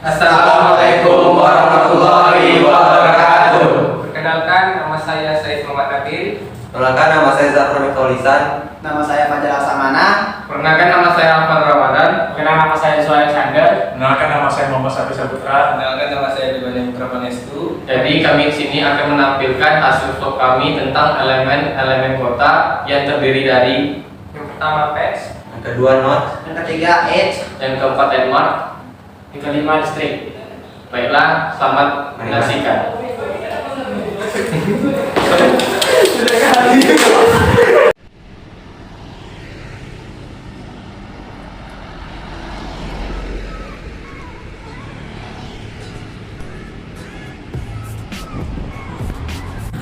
Assalamualaikum warahmatullahi wabarakatuh. Perkenalkan, nama saya Said Muhammad Nabil. Perkenalkan, nama saya Zafar Miftaulisan. Nama saya Fajar Laksamana. Perkenalkan, nama saya Afan Ramadan. Perkenalkan, nama saya Suhail Sander. Perkenalkan, nama saya Muhammad Safi Saputra. Perkenalkan, nama saya Dibani Putra Panestu. Jadi kami di sini akan menampilkan hasil vlog kami tentang elemen-elemen kota yang terdiri dari yang pertama pets, Yang kedua not. Yang ketiga Edge. yang keempat landmark, Yang kelima listrik. Baiklah, selamat menyaksikan.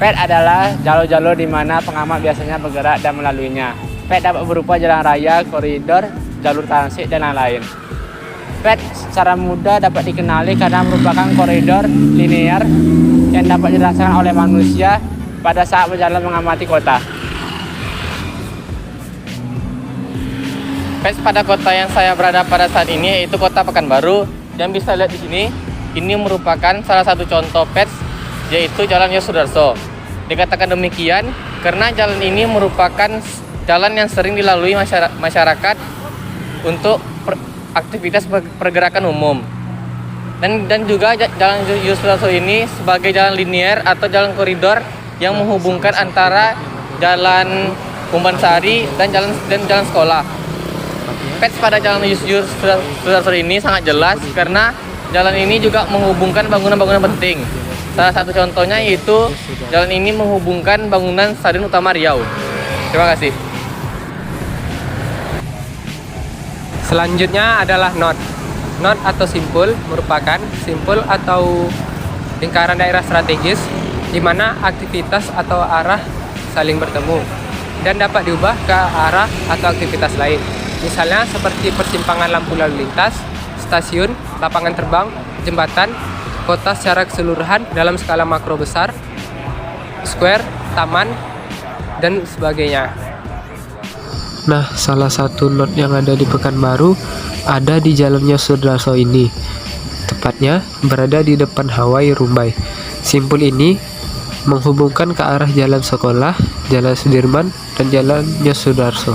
PET adalah jalur-jalur di mana pengamat biasanya bergerak dan melaluinya. PET dapat berupa jalan raya, koridor, jalur transit, dan lain-lain. PET secara mudah dapat dikenali karena merupakan koridor linear yang dapat dirasakan oleh manusia pada saat berjalan mengamati kota. PET pada kota yang saya berada pada saat ini yaitu Kota Pekanbaru. Dan bisa lihat di sini, ini merupakan salah satu contoh PET yaitu Jalan Yosudarso. Dikatakan demikian karena jalan ini merupakan jalan yang sering dilalui masyarakat untuk aktivitas pergerakan umum. Dan juga Jalan Yosudarso ini sebagai jalan linear atau jalan koridor yang menghubungkan antara Jalan Umbansari dan jalan sekolah. Pets pada Jalan Yosudarso ini sangat jelas karena jalan ini juga menghubungkan bangunan-bangunan penting. Salah satu contohnya yaitu jalan ini menghubungkan bangunan Stadion Utama Riau. Terima kasih. Selanjutnya adalah node. Node atau simpul merupakan simpul atau lingkaran daerah strategis di mana aktivitas atau arah saling bertemu dan dapat diubah ke arah atau aktivitas lain. Misalnya seperti persimpangan lampu lalu lintas, stasiun, lapangan terbang, jembatan, kota secara keseluruhan dalam skala makro besar, square, taman, dan sebagainya. Nah, salah satu node yang ada di Pekanbaru ada di Jalan Yosudarso ini. Tepatnya berada di depan Hawaii Rumbai. Simpul ini menghubungkan ke arah Jalan Sekolah, Jalan Sudirman, dan Jalan Yosudarso.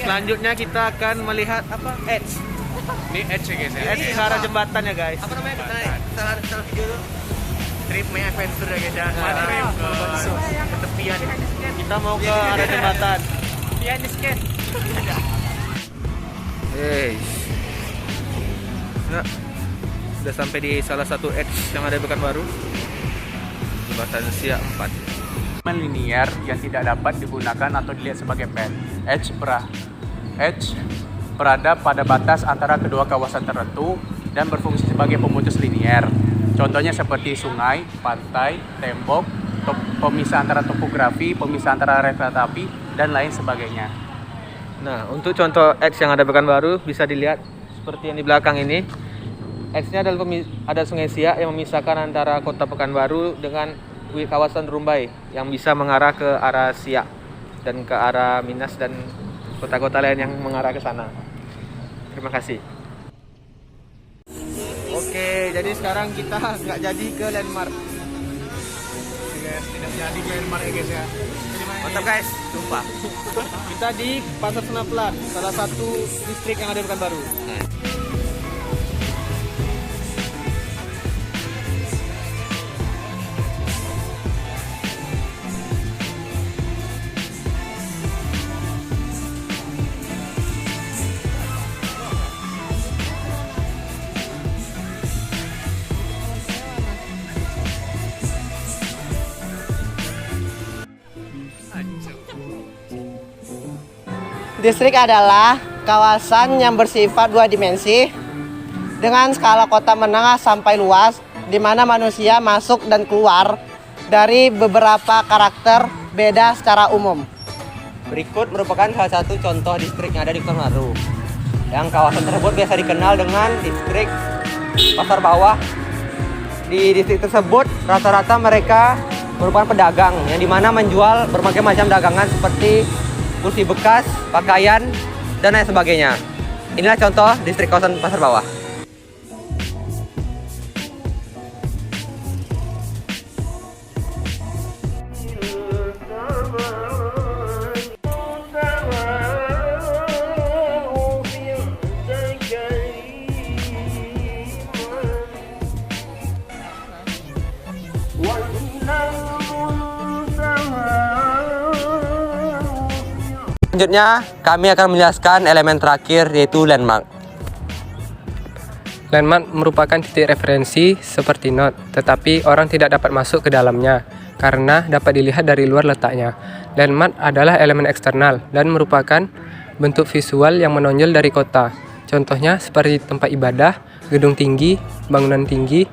Selanjutnya kita akan melihat Edge. Ini Edge ya guys. Edge ke arah jembatan ya guys. Apa namanya? Salah video tuh. Trip main adventure ya guys ya. Trip ke tepian. Kita mau ke arah jembatan. Iya, di scan. Nah, sudah sampai di salah satu Edge yang ada di Pekanbaru. Jembatan Siak 4. Linear yang tidak dapat digunakan atau dilihat sebagai PET. Edge berada pada batas antara kedua kawasan tertentu dan berfungsi sebagai pemutus linear. Contohnya seperti sungai, pantai, tembok, pemisah antara topografi, pemisah antara kereta api, dan lain sebagainya. Nah, untuk contoh Edge yang ada Pekanbaru bisa dilihat seperti yang di belakang ini. Edge-nya ada Sungai Siak yang memisahkan antara Kota Pekanbaru dengan kawasan Rumbai yang bisa mengarah ke arah Siak dan ke arah Minas dan kota-kota lain yang mengarah ke sana. Terima kasih. Oke, jadi sekarang kita nggak jadi ke landmark. Tidak jadi ke landmark ya guys ya. Mantap guys, sumpah. Kita di Pasar Senaplat, salah satu distrik yang ada di Pekanbaru. Distrik adalah kawasan yang bersifat dua dimensi dengan skala kota menengah sampai luas di mana manusia masuk dan keluar dari beberapa karakter beda secara umum. Berikut merupakan salah satu contoh distrik yang ada di Pekanbaru. Yang kawasan tersebut biasa dikenal dengan distrik Pasar Bawah. Di distrik tersebut rata-rata mereka merupakan pedagang yang dimana menjual berbagai macam dagangan seperti kursi bekas, pakaian, dan lain sebagainya. Inilah contoh distrik kawasan Pasar Bawah. Selanjutnya, kami akan menjelaskan elemen terakhir yaitu landmark. Landmark merupakan titik referensi seperti not, tetapi orang tidak dapat masuk ke dalamnya karena dapat dilihat dari luar letaknya. Landmark adalah elemen eksternal dan merupakan bentuk visual yang menonjol dari kota. Contohnya seperti tempat ibadah, gedung tinggi, bangunan tinggi,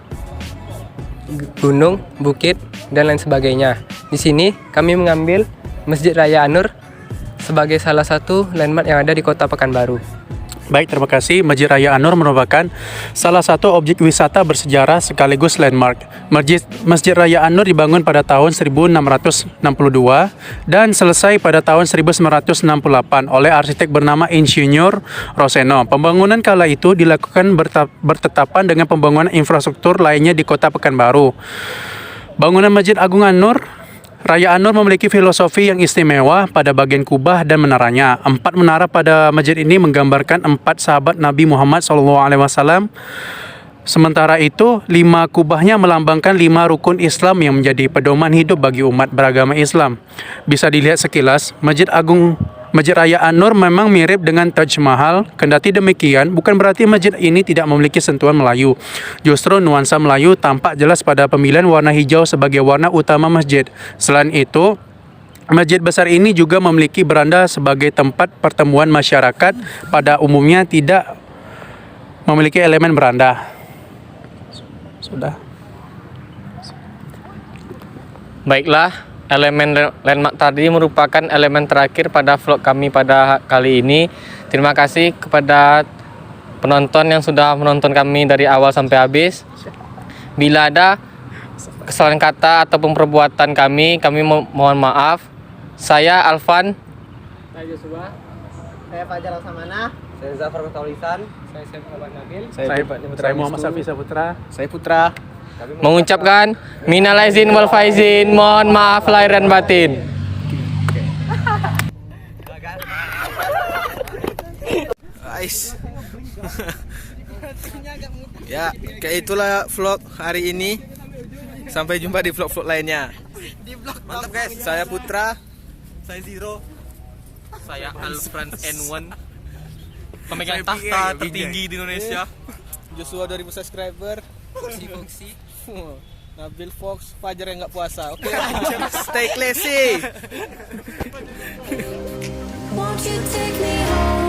gunung, bukit, dan lain sebagainya. Di sini kami mengambil Masjid Raya An-Nur sebagai salah satu landmark yang ada di Kota Pekanbaru. Baik, terima kasih. Masjid Raya An-Nur merupakan salah satu objek wisata bersejarah sekaligus landmark. Masjid Raya An-Nur dibangun pada tahun 1662 dan selesai pada tahun 1968 oleh arsitek bernama Insinyur Roseno. Pembangunan kala itu dilakukan bertetapan dengan pembangunan infrastruktur lainnya di Kota Pekanbaru. Bangunan Masjid Agung An-Nur Raya An-Nur memiliki filosofi yang istimewa pada bagian kubah dan menaranya. 4 menara pada masjid ini menggambarkan 4 sahabat Nabi Muhammad SAW. Sementara itu, 5 kubahnya melambangkan 5 rukun Islam yang menjadi pedoman hidup bagi umat beragama Islam. Bisa dilihat sekilas, Masjid Raya An-Nur memang mirip dengan Taj Mahal. Kendati demikian, bukan berarti masjid ini tidak memiliki sentuhan Melayu. Justru nuansa Melayu tampak jelas pada pemilihan warna hijau sebagai warna utama masjid. Selain itu, masjid besar ini juga memiliki beranda sebagai tempat pertemuan masyarakat. Pada umumnya tidak memiliki elemen beranda. Sudah. Baiklah, elemen landmark tadi merupakan elemen terakhir pada vlog kami pada kali ini. Terima kasih kepada penonton yang sudah menonton kami dari awal sampai habis. Bila ada kesalahan kata ataupun perbuatan kami mohon maaf. Saya Alvan. Saya Joshua. Saya Fajar Laksamana. Saya Zafar Mutaulisan. Saya Muhammad Nabil. Saya Muhammad Safi Saputra. Saya Putra. Mengucapkan minal aizin wal faizin, mohon maaf lahir dan batin. Ya, kayak itulah vlog hari ini. Sampai jumpa di vlog-vlog lainnya. Mantap guys. Saya Putra. Saya Zero. Saya Alfran N1, pemegang tahta tertinggi di Indonesia. Joshua 2000 subscriber. Foxy. Nabil Fox, Fajar yang nggak puasa. Oke, stay classy. Won't you take me home?